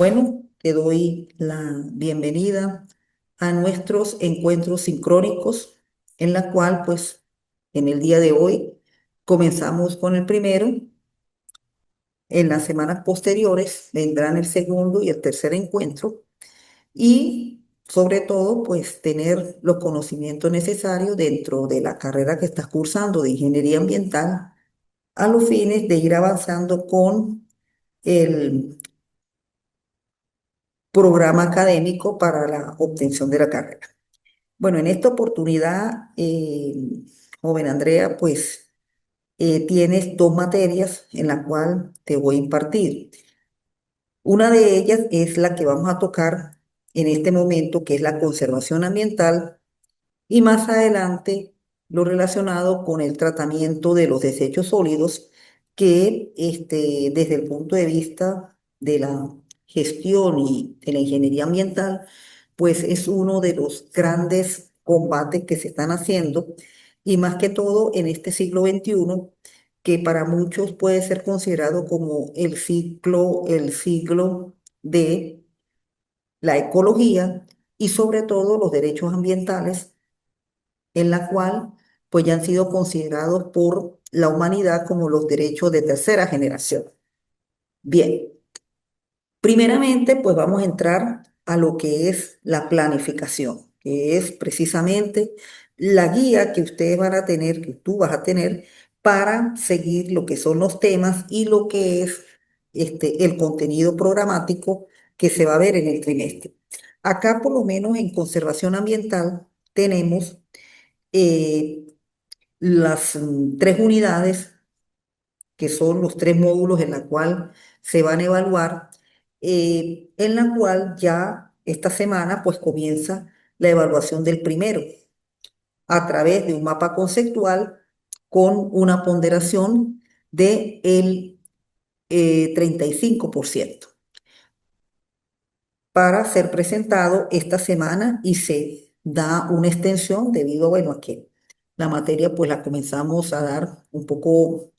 Bueno, te doy la bienvenida a nuestros encuentros sincrónicos, en la cual, pues, en el día de hoy comenzamos con el primero. En las semanas posteriores vendrán el segundo y el tercer encuentro y, sobre todo, pues, tener los conocimientos necesarios dentro de la carrera que estás cursando de ingeniería ambiental a los fines de ir avanzando con el programa académico para la obtención de la carrera. Bueno, en esta oportunidad, joven Andrea, pues tienes dos materias en las cuales te voy a impartir. Una de ellas es la que vamos a tocar en este momento, que es la conservación ambiental, y más adelante lo relacionado con el tratamiento de los desechos sólidos, que desde el punto de vista de la gestión y de la ingeniería ambiental, pues es uno de los grandes combates que se están haciendo, y más que todo en este siglo XXI, que para muchos puede ser considerado como el siglo de la ecología y sobre todo los derechos ambientales, en la cual pues ya han sido considerados por la humanidad como los derechos de tercera generación. Bien, primeramente pues vamos a entrar a lo que es la planificación, que es precisamente la guía que ustedes van a tener, que tú vas a tener para seguir lo que son los temas y lo que es el contenido programático que se va a ver en el trimestre. Acá, por lo menos en conservación ambiental, tenemos eh, las tres unidades, que son los tres módulos en la cual se van a evaluar, en la cual ya esta semana pues comienza la evaluación del primero a través de un mapa conceptual con una ponderación de el 35% para ser presentado esta semana, y se da una extensión debido, bueno, a que la materia pues la comenzamos a dar un poco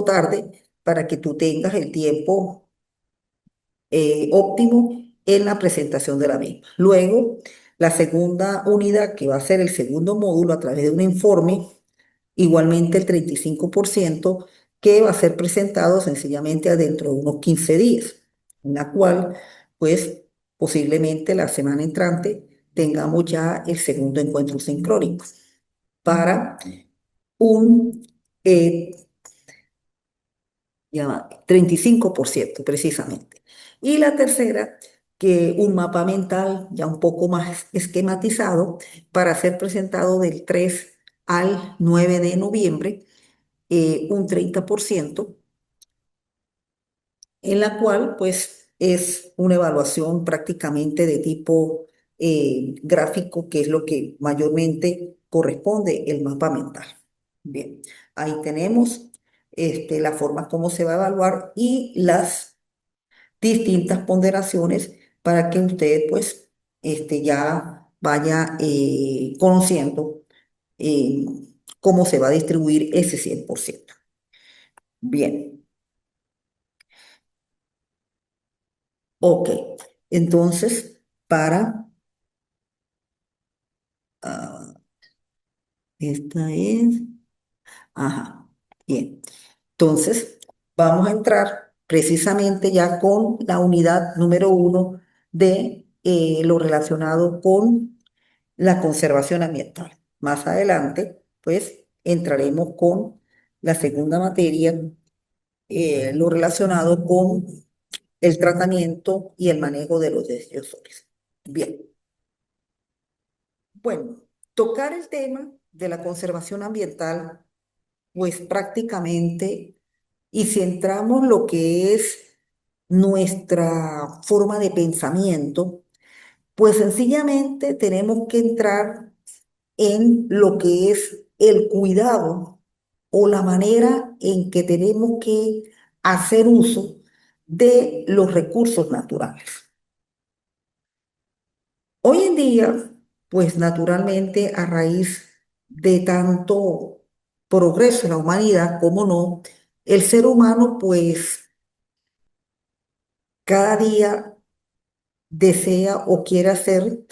tarde para que tú tengas el tiempo óptimo en la presentación de la misma. Luego, la segunda unidad, que va a ser el segundo módulo a través de un informe, igualmente el 35%, que va a ser presentado sencillamente dentro de unos 15 días, en la cual, pues, posiblemente la semana entrante tengamos ya el segundo encuentro sincrónico para un eh, ya va, 35% precisamente. Y la tercera, que un mapa mental ya un poco más esquematizado para ser presentado del 3 al 9 de noviembre, un 30%, en la cual pues es una evaluación prácticamente de tipo gráfico, que es lo que mayormente corresponde el mapa mental. Bien, ahí tenemos la forma como se va a evaluar y las distintas ponderaciones para que usted pues ya vaya conociendo eh, cómo se va a distribuir ese 100%. Bien, ok. Entonces, ah, esta es, ajá, bien. Entonces, vamos a entrar precisamente ya con la unidad número uno de lo relacionado con la conservación ambiental. Más adelante, pues, entraremos con la segunda materia, lo relacionado con el tratamiento y el manejo de los desechos sólidos. Bien, bueno, tocar el tema de la conservación ambiental, pues prácticamente, y si entramos lo que es nuestra forma de pensamiento, pues sencillamente tenemos que entrar en lo que es el cuidado o la manera en que tenemos que hacer uso de los recursos naturales. Hoy en día, pues naturalmente a raíz de tanto progreso en la humanidad, como no, el ser humano pues cada día desea o quiere hacer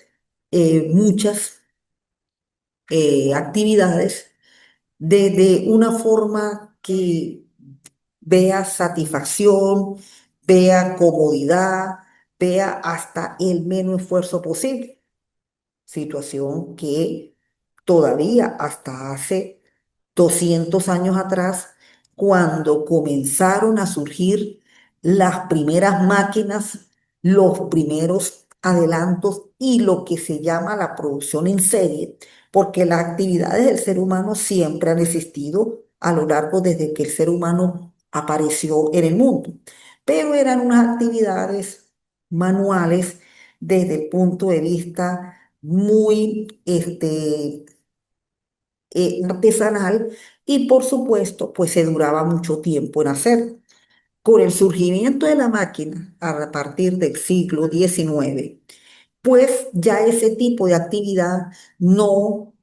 muchas actividades de una forma que vea satisfacción, vea comodidad, vea hasta el menos esfuerzo posible. Situación que todavía hasta hace 200 años atrás, cuando comenzaron a surgir las primeras máquinas, los primeros adelantos y lo que se llama la producción en serie, porque las actividades del ser humano siempre han existido a lo largo desde que el ser humano apareció en el mundo, pero eran unas actividades manuales desde el punto de vista muy artesanal y por supuesto pues se duraba mucho tiempo en hacer. Con el surgimiento de la máquina a partir del siglo XIX, pues ya ese tipo de actividad no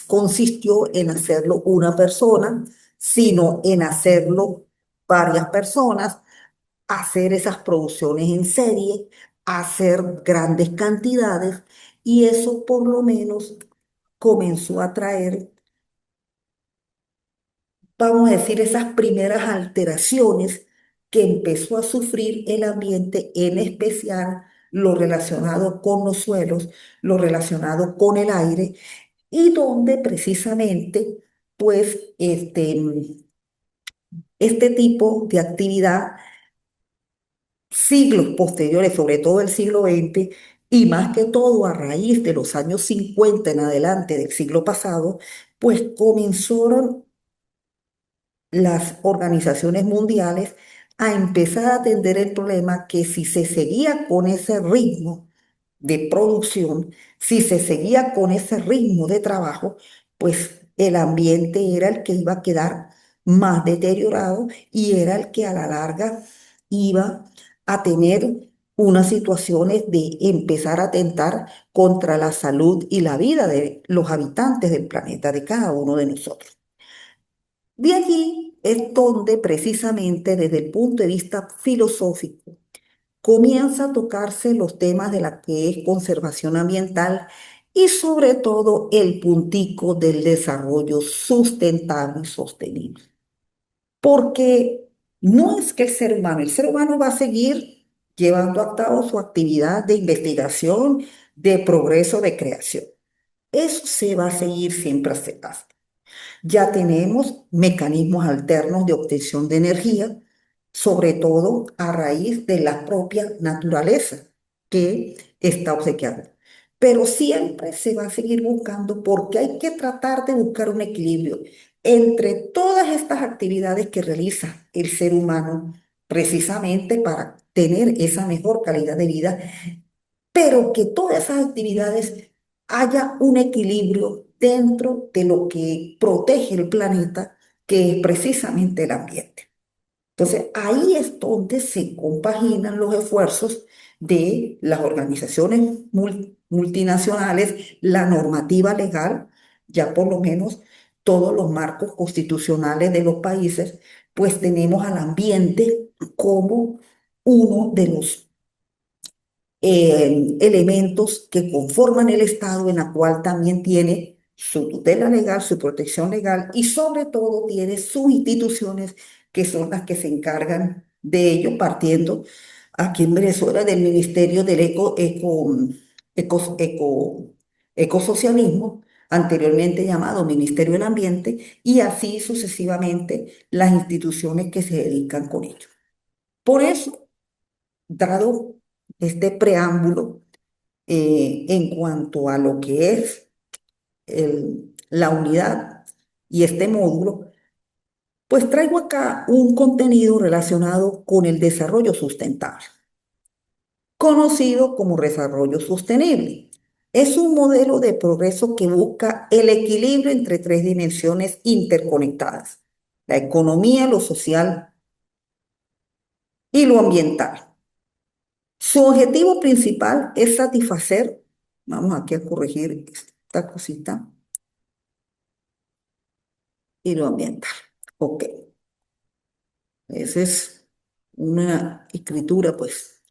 consistió en hacerlo una persona, sino en hacerlo varias personas, hacer esas producciones en serie, hacer grandes cantidades y eso por lo menos comenzó a traer, vamos a decir, esas primeras alteraciones que empezó a sufrir el ambiente, en especial lo relacionado con los suelos, lo relacionado con el aire, y donde precisamente, pues, este tipo de actividad, siglos posteriores, sobre todo el siglo XX, y más que todo a raíz de los años 50 en adelante del siglo pasado, pues comenzaron las organizaciones mundiales a empezar a atender el problema que si se seguía con ese ritmo de producción, si se seguía con ese ritmo de trabajo, pues el ambiente era el que iba a quedar más deteriorado y era el que a la larga iba a tener unas situaciones de empezar a atentar contra la salud y la vida de los habitantes del planeta, de cada uno de nosotros. De allí es donde precisamente desde el punto de vista filosófico comienza a tocarse los temas de la que es conservación ambiental y sobre todo el puntico del desarrollo sustentable y sostenible. Porque no es que el ser humano va a seguir llevando a cabo su actividad de investigación, de progreso, de creación. Eso se va a seguir siempre haciendo. Ya tenemos mecanismos alternos de obtención de energía, sobre todo a raíz de la propia naturaleza que está obsequiando. Pero siempre se va a seguir buscando porque hay que tratar de buscar un equilibrio entre todas estas actividades que realiza el ser humano precisamente para tener esa mejor calidad de vida, pero que todas esas actividades haya un equilibrio dentro de lo que protege el planeta, que es precisamente el ambiente. Entonces, ahí es donde se compaginan los esfuerzos de las organizaciones multinacionales, la normativa legal, ya por lo menos todos los marcos constitucionales de los países, pues tenemos al ambiente como uno de los elementos que conforman el Estado, en la cual también tiene su tutela legal, su protección legal y sobre todo tiene sus instituciones que son las que se encargan de ello, partiendo aquí en Venezuela del Ministerio del Ecosocialismo, anteriormente llamado Ministerio del Ambiente, y así sucesivamente las instituciones que se dedican con ello. Por eso, dado este preámbulo, en cuanto a lo que es la unidad y este módulo, pues traigo acá un contenido relacionado con el desarrollo sustentable, conocido como desarrollo sostenible. Es un modelo de progreso que busca el equilibrio entre tres dimensiones interconectadas: la economía, lo social y lo ambiental. Su objetivo principal es satisfacer, vamos aquí a corregir esta cosita, y lo ambiental. Ok, esa es una escritura, pues.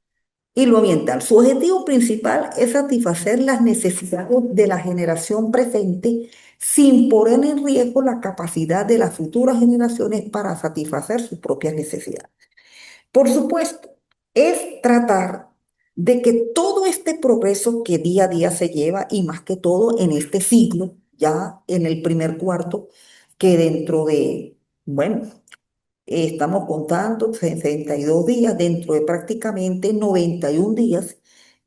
y lo ambiental. Su objetivo principal es satisfacer las necesidades de la generación presente sin poner en riesgo la capacidad de las futuras generaciones para satisfacer sus propias necesidades. Por supuesto, es tratar de que todo este progreso que día a día se lleva, y más que todo en este siglo, ya en el primer cuarto, que dentro de, bueno, estamos contando 62 días, dentro de prácticamente 91 días,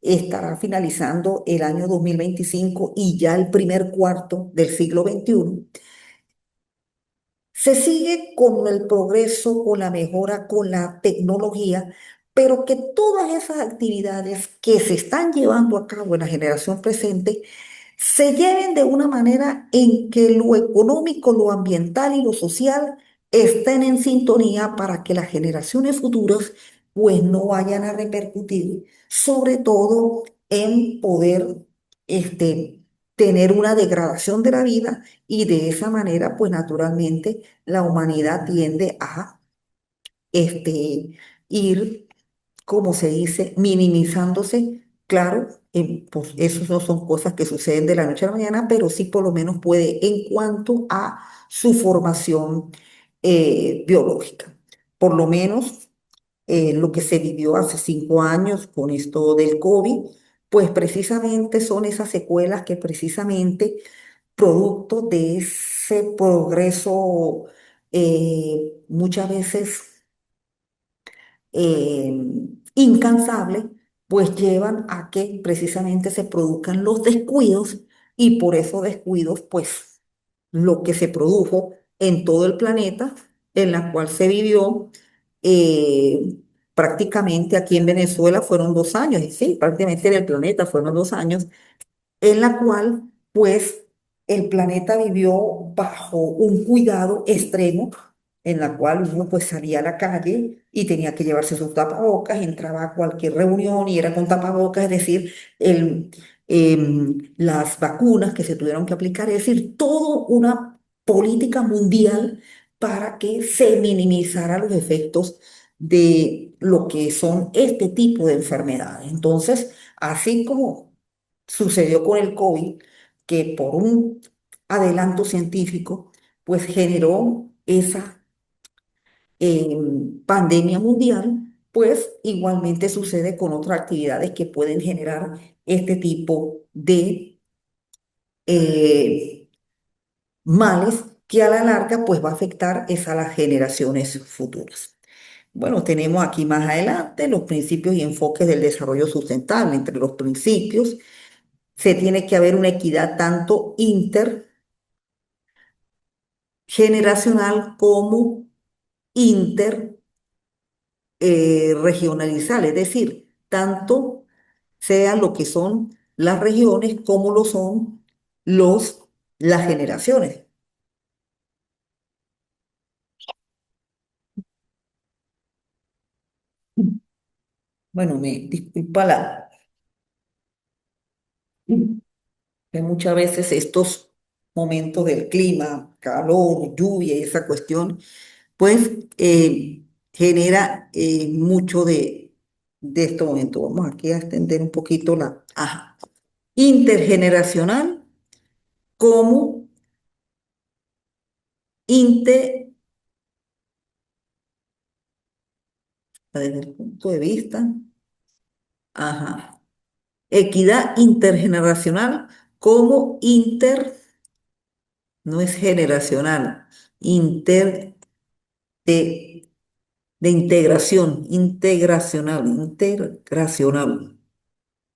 estará finalizando el año 2025 y ya el primer cuarto del siglo XXI. Se sigue con el progreso, con la mejora, con la tecnología, pero que todas esas actividades que se están llevando a cabo en la generación presente se lleven de una manera en que lo económico, lo ambiental y lo social estén en sintonía para que las generaciones futuras pues no vayan a repercutir, sobre todo en poder tener una degradación de la vida y de esa manera pues naturalmente la humanidad tiende a ir, como se dice, minimizándose. Claro, pues eso no son cosas que suceden de la noche a la mañana, pero sí por lo menos puede en cuanto a su formación biológica. Por lo menos lo que se vivió hace 5 años con esto del COVID, pues precisamente son esas secuelas que precisamente producto de ese progreso muchas veces eh, incansable, pues llevan a que precisamente se produzcan los descuidos y por esos descuidos, pues lo que se produjo en todo el planeta, en la cual se vivió eh, prácticamente aquí en Venezuela fueron 2 años, y sí, prácticamente en el planeta fueron 2 años en la cual, pues, el planeta vivió bajo un cuidado extremo, en la cual uno pues salía a la calle y tenía que llevarse sus tapabocas, entraba a cualquier reunión y era con tapabocas, es decir, las vacunas que se tuvieron que aplicar, es decir, toda una política mundial para que se minimizara los efectos de lo que son este tipo de enfermedades. Entonces, así como sucedió con el COVID, que por un adelanto científico, pues generó esa eh, pandemia mundial, pues igualmente sucede con otras actividades que pueden generar este tipo de eh, males que a la larga pues va a afectar es a las generaciones futuras. Bueno, tenemos aquí más adelante los principios y enfoques del desarrollo sustentable. Entre los principios se tiene que haber una equidad tanto intergeneracional como interregionalizal, es decir, tanto sean lo que son las regiones como lo son los, las generaciones. Bueno, me disculpa que muchas veces estos momentos del clima, calor, lluvia y esa cuestión, pues genera mucho de este momento. Vamos aquí a extender un poquito la ajá, intergeneracional como inte, desde el punto de vista, ajá, equidad intergeneracional como no es generacional, de, de integracional.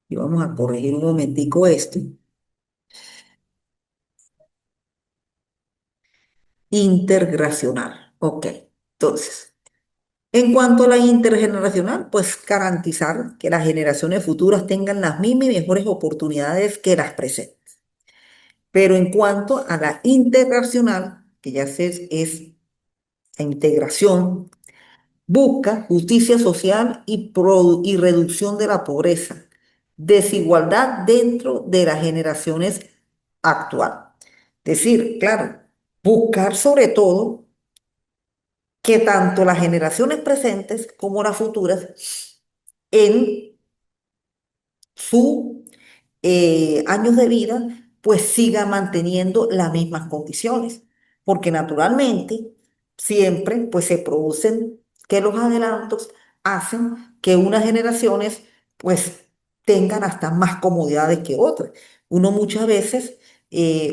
Y vamos a corregir un momentico esto. Intergeneracional. Ok. Entonces, en cuanto a la intergeneracional, pues garantizar que las generaciones futuras tengan las mismas y mejores oportunidades que las presentes. Pero en cuanto a la intergeneracional, que ya es la integración, busca justicia social y reducción de la pobreza, desigualdad dentro de las generaciones actuales. Es decir, claro, buscar sobre todo que tanto las generaciones presentes como las futuras su años de vida, pues siga manteniendo las mismas condiciones, porque naturalmente siempre pues se producen que los adelantos hacen que unas generaciones pues tengan hasta más comodidades que otras. Uno muchas veces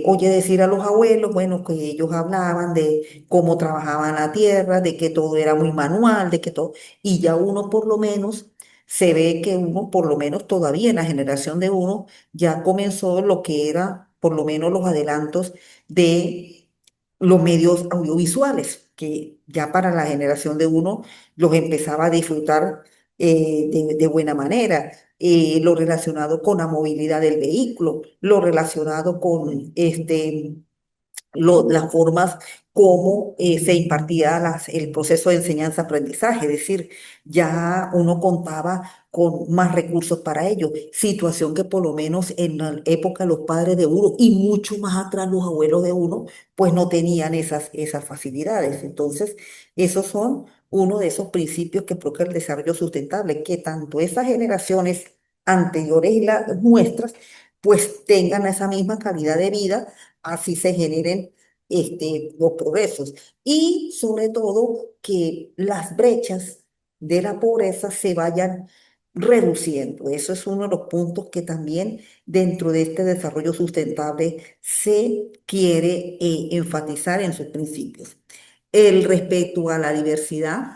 oye decir a los abuelos, bueno, que ellos hablaban de cómo trabajaban la tierra, de que todo era muy manual, de que todo, y ya uno por lo menos se ve que uno, por lo menos todavía en la generación de uno, ya comenzó lo que era por lo menos los adelantos de los medios audiovisuales, que ya para la generación de uno los empezaba a disfrutar de buena manera. Lo relacionado con la movilidad del vehículo, lo relacionado con las formas como se impartía el proceso de enseñanza-aprendizaje, es decir, ya uno contaba con más recursos para ello, situación que por lo menos en la época de los padres de uno y mucho más atrás los abuelos de uno, pues no tenían esas facilidades. Entonces, esos son uno de esos principios que provoca el desarrollo sustentable, que tanto esas generaciones anteriores y las nuestras, pues tengan esa misma calidad de vida, así se generen los progresos. Y sobre todo que las brechas de la pobreza se vayan reduciendo. Eso es uno de los puntos que también dentro de este desarrollo sustentable se quiere enfatizar en sus principios. El respeto a la diversidad,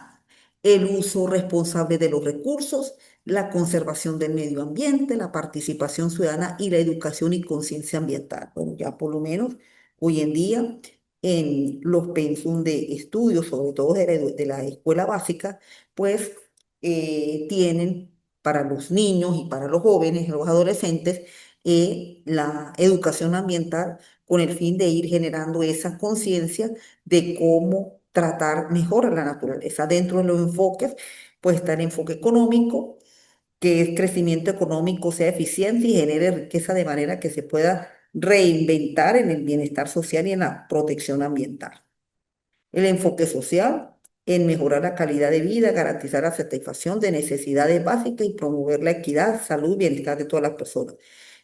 el uso responsable de los recursos, la conservación del medio ambiente, la participación ciudadana y la educación y conciencia ambiental. Bueno, ya por lo menos hoy en día en los pensum de estudios, sobre todo de la escuela básica, pues tienen para los niños y para los jóvenes, los adolescentes, la educación ambiental con el fin de ir generando esa conciencia de cómo tratar mejor a la naturaleza. Dentro de los enfoques, pues está el enfoque económico, que es crecimiento económico sea eficiente y genere riqueza de manera que se pueda reinventar en el bienestar social y en la protección ambiental. El enfoque social en mejorar la calidad de vida, garantizar la satisfacción de necesidades básicas y promover la equidad, salud y bienestar de todas las personas.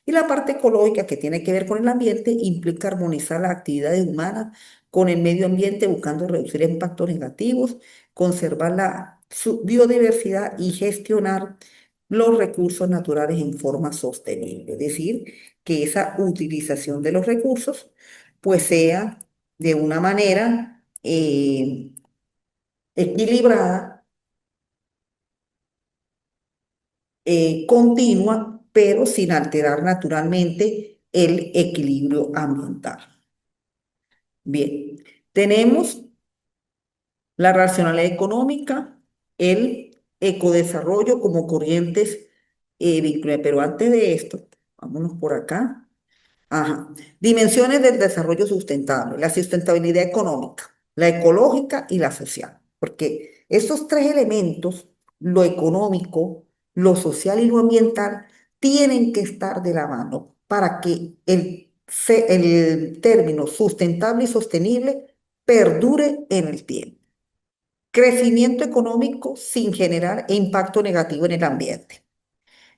Y la parte ecológica que tiene que ver con el ambiente implica armonizar las actividades humanas con el medio ambiente buscando reducir impactos negativos, conservar la biodiversidad y gestionar los recursos naturales en forma sostenible. Es decir, que esa utilización de los recursos pues sea de una manera equilibrada, continua, pero sin alterar naturalmente el equilibrio ambiental. Bien, tenemos la racionalidad económica, el ecodesarrollo como corrientes vinculadas. Pero antes de esto, vámonos por acá. Ajá. Dimensiones del desarrollo sustentable, la sustentabilidad económica, la ecológica y la social. Porque esos tres elementos, lo económico, lo social y lo ambiental, tienen que estar de la mano para que el término sustentable y sostenible perdure en el tiempo. Crecimiento económico sin generar impacto negativo en el ambiente.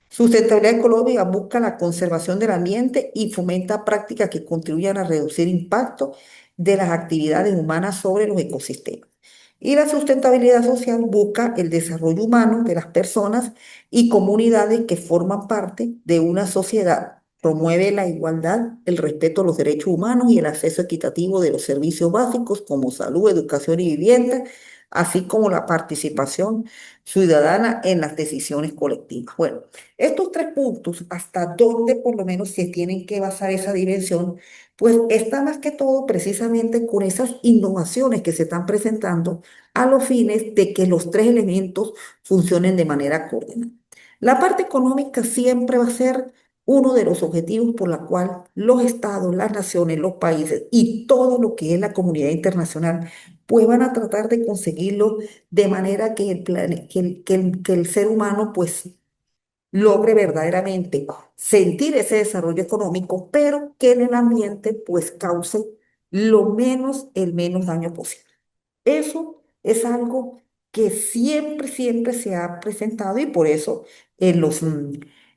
Sustentabilidad ecológica busca la conservación del ambiente y fomenta prácticas que contribuyan a reducir impacto de las actividades humanas sobre los ecosistemas. Y la sustentabilidad social busca el desarrollo humano de las personas y comunidades que forman parte de una sociedad. Promueve la igualdad, el respeto a los derechos humanos y el acceso equitativo de los servicios básicos como salud, educación y vivienda, así como la participación ciudadana en las decisiones colectivas. Bueno, estos tres puntos, hasta dónde por lo menos se tienen que basar esa dimensión, pues está más que todo precisamente con esas innovaciones que se están presentando a los fines de que los tres elementos funcionen de manera coordinada. La parte económica siempre va a ser uno de los objetivos por la cual los estados, las naciones, los países y todo lo que es la comunidad internacional, pues van a tratar de conseguirlo de manera que el ser humano pues logre verdaderamente sentir ese desarrollo económico, pero que en el ambiente pues cause el menos daño posible. Eso es algo que siempre, siempre se ha presentado y por eso en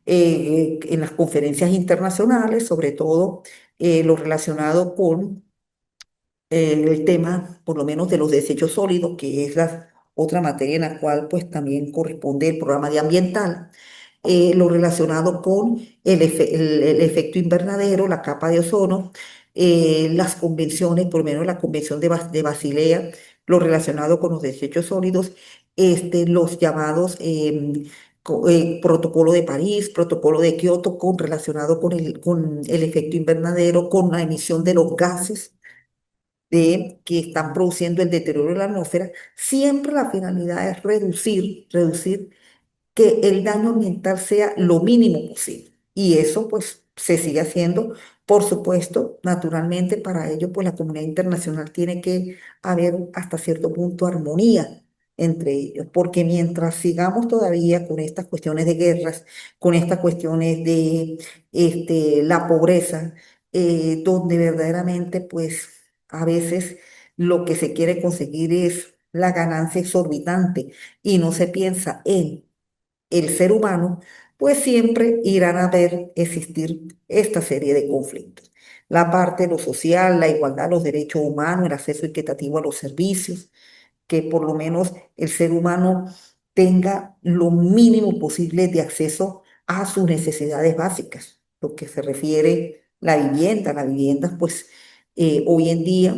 en las conferencias internacionales, sobre todo lo relacionado con el tema, por lo menos de los desechos sólidos, que es la otra materia en la cual pues también corresponde el programa de ambiental, lo relacionado con el efecto invernadero, la capa de ozono, las convenciones, por lo menos la convención de Basilea, lo relacionado con los desechos sólidos, los llamados protocolo de París, protocolo de Kioto, relacionado con el efecto invernadero, con la emisión de los gases que están produciendo el deterioro de la atmósfera. Siempre la finalidad es reducir que el daño ambiental sea lo mínimo posible. Y eso pues se sigue haciendo, por supuesto, naturalmente para ello pues la comunidad internacional tiene que haber hasta cierto punto armonía entre ellos, porque mientras sigamos todavía con estas cuestiones de guerras, con estas cuestiones de la pobreza, donde verdaderamente pues a veces lo que se quiere conseguir es la ganancia exorbitante y no se piensa en el ser humano, pues siempre irán a ver existir esta serie de conflictos. La parte de lo social, la igualdad, los derechos humanos, el acceso equitativo a los servicios, que por lo menos el ser humano tenga lo mínimo posible de acceso a sus necesidades básicas, lo que se refiere la vivienda, pues hoy en día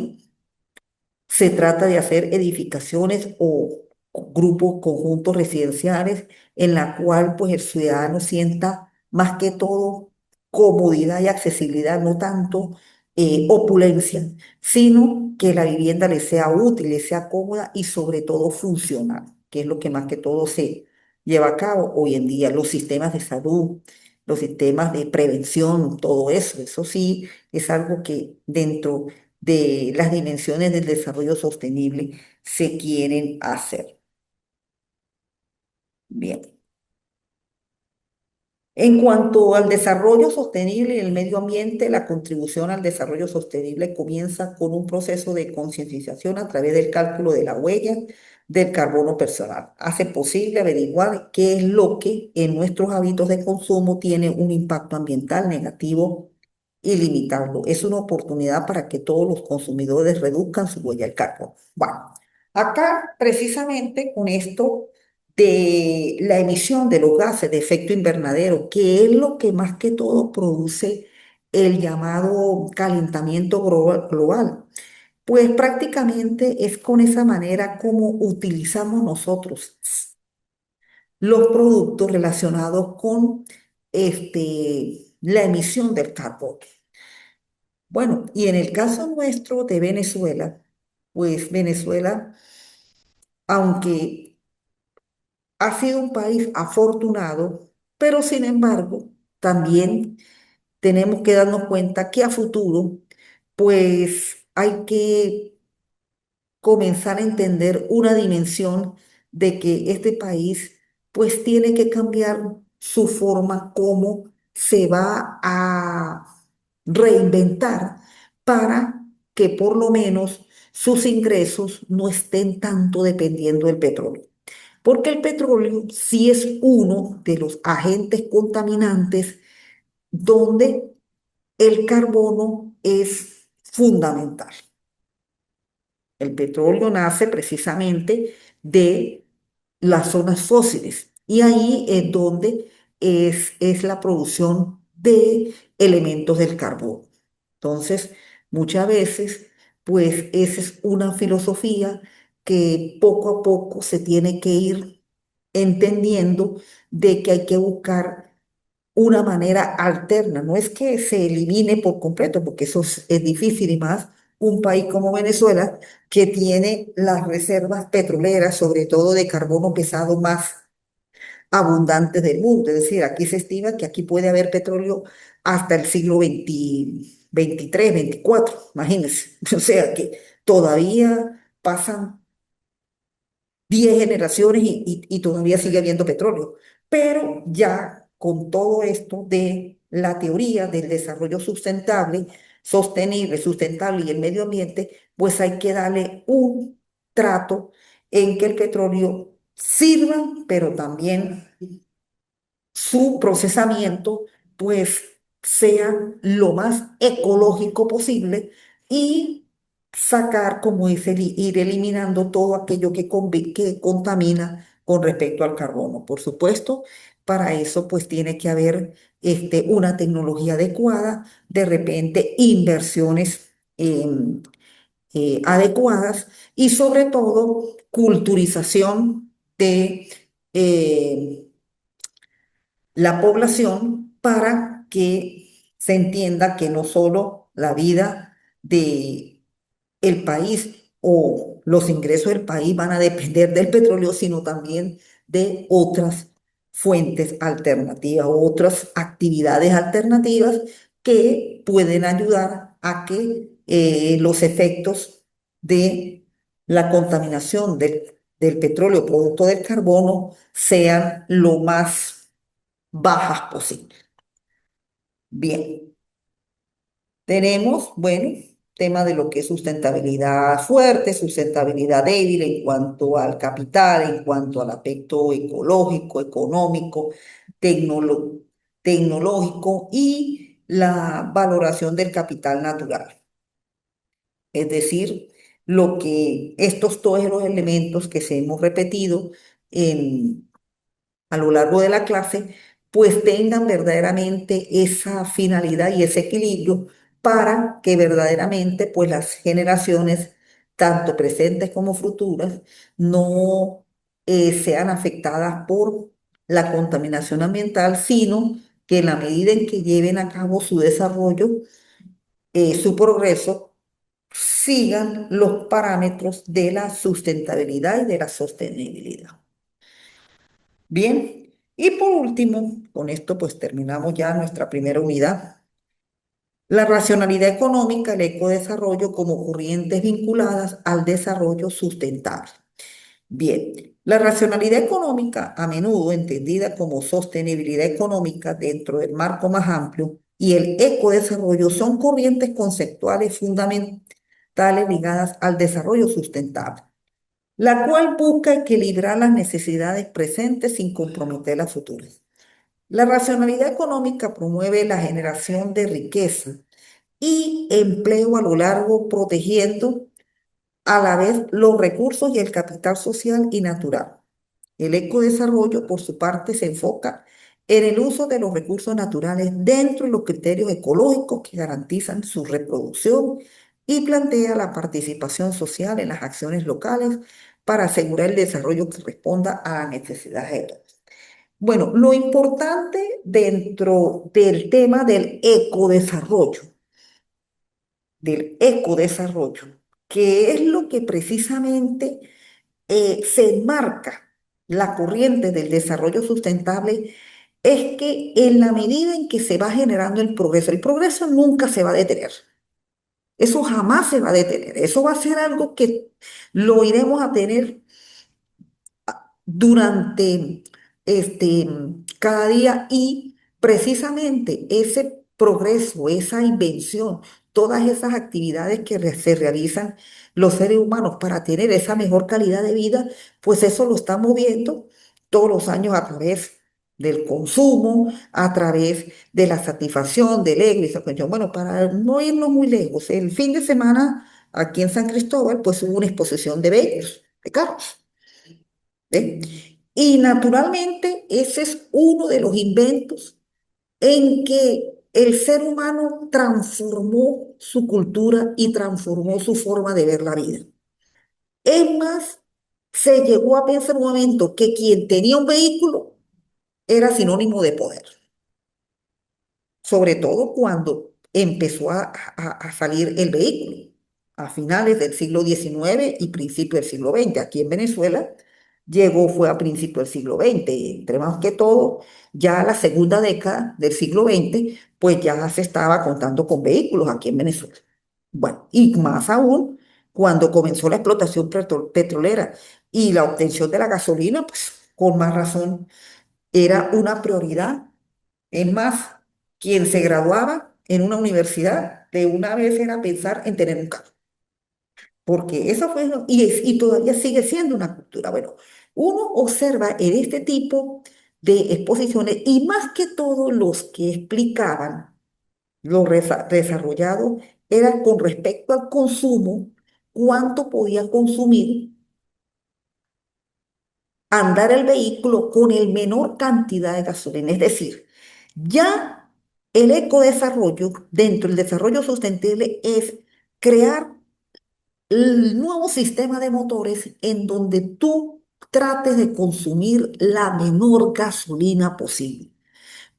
se trata de hacer edificaciones o grupos, conjuntos residenciales en la cual pues el ciudadano sienta más que todo comodidad y accesibilidad, no tanto opulencia, sino que la vivienda le sea útil, le sea cómoda y sobre todo funcional, que es lo que más que todo se lleva a cabo hoy en día. Los sistemas de salud, los sistemas de prevención, todo eso sí es algo que dentro de las dimensiones del desarrollo sostenible se quieren hacer. Bien. En cuanto al desarrollo sostenible y el medio ambiente, la contribución al desarrollo sostenible comienza con un proceso de concientización a través del cálculo de la huella del carbono personal. Hace posible averiguar qué es lo que en nuestros hábitos de consumo tiene un impacto ambiental negativo y limitarlo. Es una oportunidad para que todos los consumidores reduzcan su huella de carbono. Bueno, acá precisamente con esto de la emisión de los gases de efecto invernadero, que es lo que más que todo produce el llamado calentamiento global. Pues prácticamente es con esa manera como utilizamos nosotros los productos relacionados con la emisión del carbono. Bueno, y en el caso nuestro de Venezuela, pues Venezuela, aunque ha sido un país afortunado, pero sin embargo, también tenemos que darnos cuenta que a futuro, pues hay que comenzar a entender una dimensión de que este país, pues tiene que cambiar su forma como se va a reinventar para que por lo menos sus ingresos no estén tanto dependiendo del petróleo. Porque el petróleo sí es uno de los agentes contaminantes donde el carbono es fundamental. El petróleo nace precisamente de las zonas fósiles y ahí es donde es la producción de elementos del carbono. Entonces, muchas veces, pues esa es una filosofía que poco a poco se tiene que ir entendiendo de que hay que buscar una manera alterna. No es que se elimine por completo, porque eso es difícil y más un país como Venezuela, que tiene las reservas petroleras, sobre todo de carbono pesado, más abundantes del mundo. Es decir, aquí se estima que aquí puede haber petróleo hasta el siglo XX, 23, 24, imagínense. O sea que todavía pasan 10 generaciones y todavía sigue habiendo petróleo. Pero ya con todo esto de la teoría del desarrollo sustentable, sostenible, sustentable y el medio ambiente, pues hay que darle un trato en que el petróleo sirva, pero también su procesamiento pues sea lo más ecológico posible y sacar, como dice, ir eliminando todo aquello que contamina con respecto al carbono. Por supuesto, para eso pues tiene que haber una tecnología adecuada, de repente inversiones adecuadas y sobre todo culturización de eh, la población para que se entienda que no solo la vida de el país o los ingresos del país van a depender del petróleo, sino también de otras fuentes alternativas, otras actividades alternativas que pueden ayudar a que los efectos de la contaminación del petróleo, producto del carbono, sean lo más bajas posible. Bien. Tenemos, bueno, tema de lo que es sustentabilidad fuerte, sustentabilidad débil en cuanto al capital, en cuanto al aspecto ecológico, económico, tecnolo- tecnológico y la valoración del capital natural. Es decir, lo que estos todos los elementos que se hemos repetido en a lo largo de la clase, pues tengan verdaderamente esa finalidad y ese equilibrio para que verdaderamente pues las generaciones, tanto presentes como futuras, no sean afectadas por la contaminación ambiental, sino que en la medida en que lleven a cabo su desarrollo, su progreso, sigan los parámetros de la sustentabilidad y de la sostenibilidad. Bien, y por último, con esto pues terminamos ya nuestra primera unidad. La racionalidad económica, el ecodesarrollo como corrientes vinculadas al desarrollo sustentable. Bien, la racionalidad económica, a menudo entendida como sostenibilidad económica dentro del marco más amplio, y el ecodesarrollo son corrientes conceptuales fundamentales ligadas al desarrollo sustentable, la cual busca equilibrar las necesidades presentes sin comprometer las futuras. La racionalidad económica promueve la generación de riqueza y empleo a lo largo, protegiendo a la vez los recursos y el capital social y natural. El ecodesarrollo, por su parte, se enfoca en el uso de los recursos naturales dentro de los criterios ecológicos que garantizan su reproducción y plantea la participación social en las acciones locales para asegurar el desarrollo que responda a las necesidades de todos. Bueno, lo importante dentro del tema del ecodesarrollo, que es lo que precisamente se enmarca la corriente del desarrollo sustentable, es que en la medida en que se va generando el progreso nunca se va a detener. Eso jamás se va a detener. Eso va a ser algo que lo iremos a tener durante cada día y precisamente ese progreso, esa invención, todas esas actividades que se realizan los seres humanos para tener esa mejor calidad de vida, pues eso lo estamos viendo todos los años a través del consumo, a través de la satisfacción del ego y esa cuestión. Bueno, para no irnos muy lejos, el fin de semana aquí en San Cristóbal, pues hubo una exposición de vehículos, de carros. ¿Ve? Y naturalmente ese es uno de los inventos en que el ser humano transformó su cultura y transformó su forma de ver la vida. Es más, se llegó a pensar un momento que quien tenía un vehículo era sinónimo de poder, sobre todo cuando empezó a salir el vehículo, a finales del siglo XIX y principios del siglo XX. Aquí en Venezuela llegó, fue a principios del siglo XX, entre más que todo, ya la segunda década del siglo XX, pues ya se estaba contando con vehículos aquí en Venezuela. Bueno, y más aún cuando comenzó la explotación petrolera y la obtención de la gasolina, pues con más razón era una prioridad. Es más, quien se graduaba en una universidad de una vez era pensar en tener un carro, porque eso fue, y todavía sigue siendo una cultura. Bueno, uno observa en este tipo de exposiciones y más que todo los que explicaban lo desarrollado era con respecto al consumo, cuánto podía consumir andar el vehículo con el menor cantidad de gasolina. Es decir, ya el ecodesarrollo, dentro del desarrollo sustentable, es crear el nuevo sistema de motores en donde tú trates de consumir la menor gasolina posible.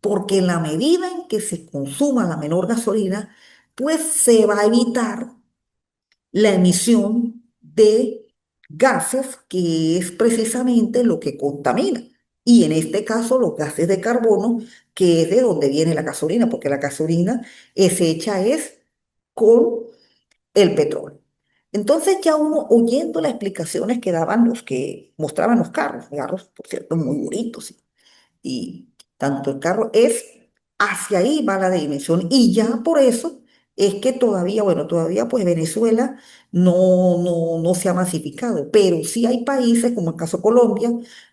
Porque en la medida en que se consuma la menor gasolina, pues se va a evitar la emisión de gases, que es precisamente lo que contamina. Y en este caso, los gases de carbono, que es de donde viene la gasolina, porque la gasolina es hecha es con el petróleo. Entonces ya uno oyendo las explicaciones que daban los que mostraban los carros, por cierto, muy bonitos, y tanto el carro es hacia ahí va la dimensión y ya por eso es que todavía, bueno, todavía pues Venezuela no se ha masificado, pero sí hay países como el caso Colombia,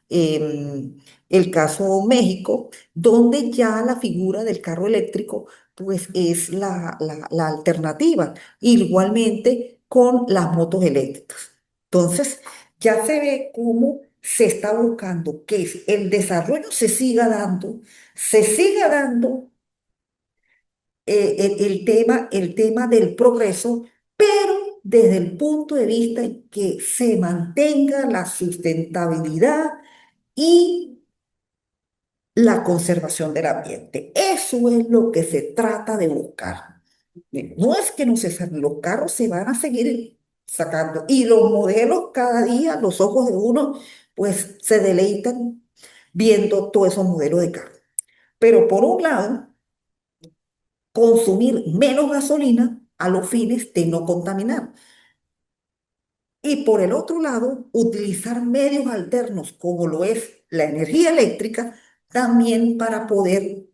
el caso México, donde ya la figura del carro eléctrico pues es la alternativa, igualmente con las motos eléctricas. Entonces, ya se ve cómo se está buscando que el desarrollo se siga dando el tema del progreso, pero desde el punto de vista en que se mantenga la sustentabilidad y la conservación del ambiente. Eso es lo que se trata de buscar. No es que no se saquen, los carros se van a seguir sacando y los modelos cada día, los ojos de uno, pues se deleitan viendo todos esos modelos de carro. Pero por un lado, consumir menos gasolina a los fines de no contaminar. Y por el otro lado, utilizar medios alternos como lo es la energía eléctrica también para poder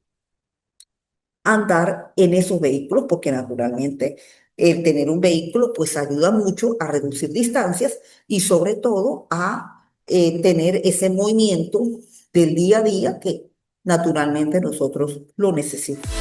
andar en esos vehículos, porque naturalmente el tener un vehículo pues ayuda mucho a reducir distancias y sobre todo a tener ese movimiento del día a día que naturalmente nosotros lo necesitamos.